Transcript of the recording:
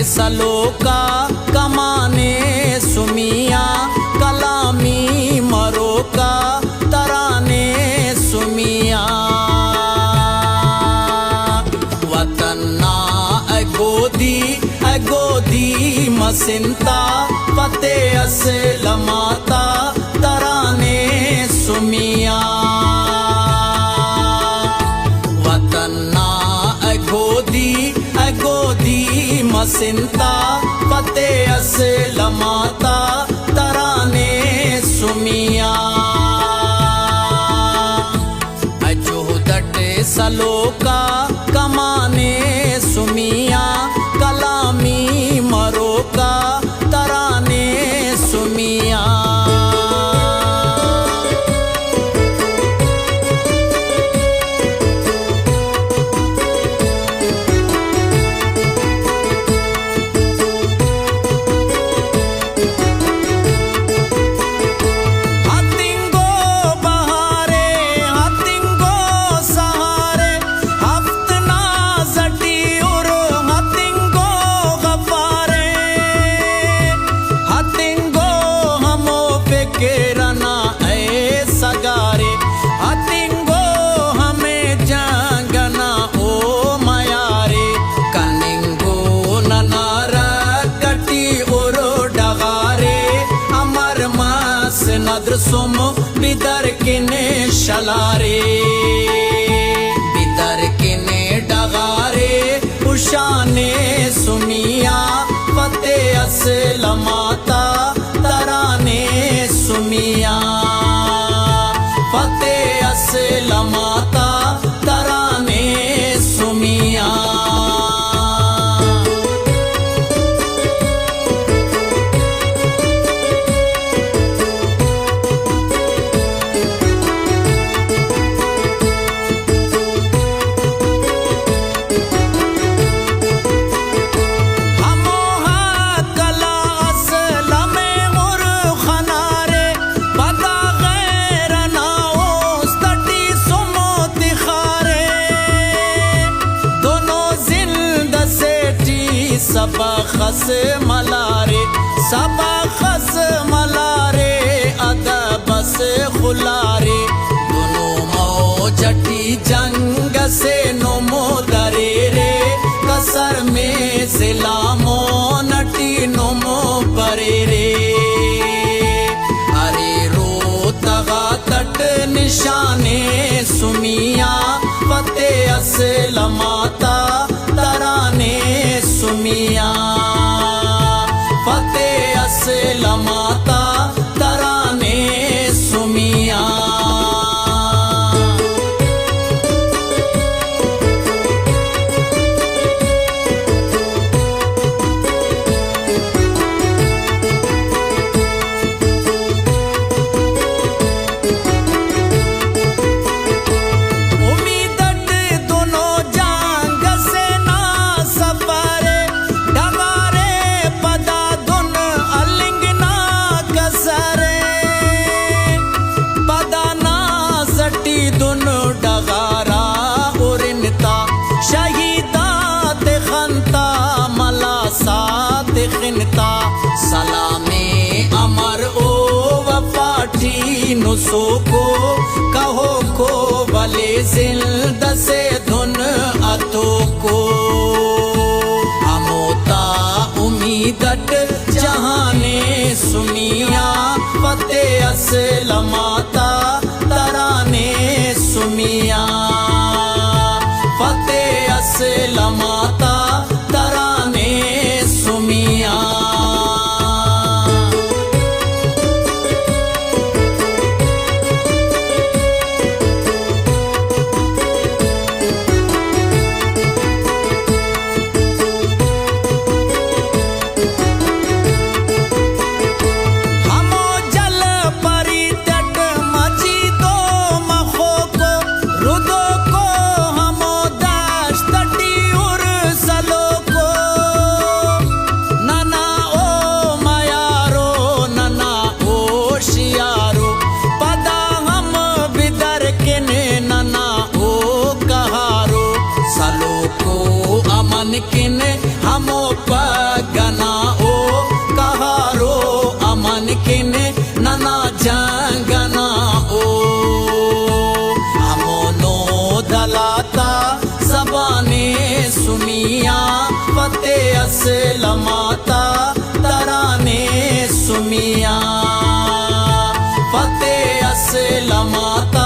सलोका कमाने सुमिया कलामी मरोका तराने सुमिया वतना अगोदी मसिंता पते असलमाता तराने सुमिया वतना अगोदी मसिंता पते असलमाता तराने सुमिया अजोदट सलोका कमाने सुमिया कलामी मरोका तराने सुमिया सुम बिदर किने शलारे बिदर किने डगारे उशाने सुमिया पते असलमाता तराने सुमिया पते असलमाता तराने सुमिया सबा खस मलारे अदबस खुलारे दोनों मौजटी जंग से नमो दरे रे कसर में सिलामो नटी नमो परे रे अरे रो तगा तट निशाने सुमिया पते असलमाता तराने सुमिया पते असलमाता तराने सुमिया सलामे अमर ओ वफाटी नुसो को कहो को भले जिल्द से धुन अतो को हमोता उम्मीदट जहाने सुमिया पते असलमाता तराने सुमिया पते असलमाता तराने सुमिया किन हमो पग चंगना ओ अमोनो दलाता जबाने सुमिया फतेह असलमाता तराने सुमिया फतेह असलमाता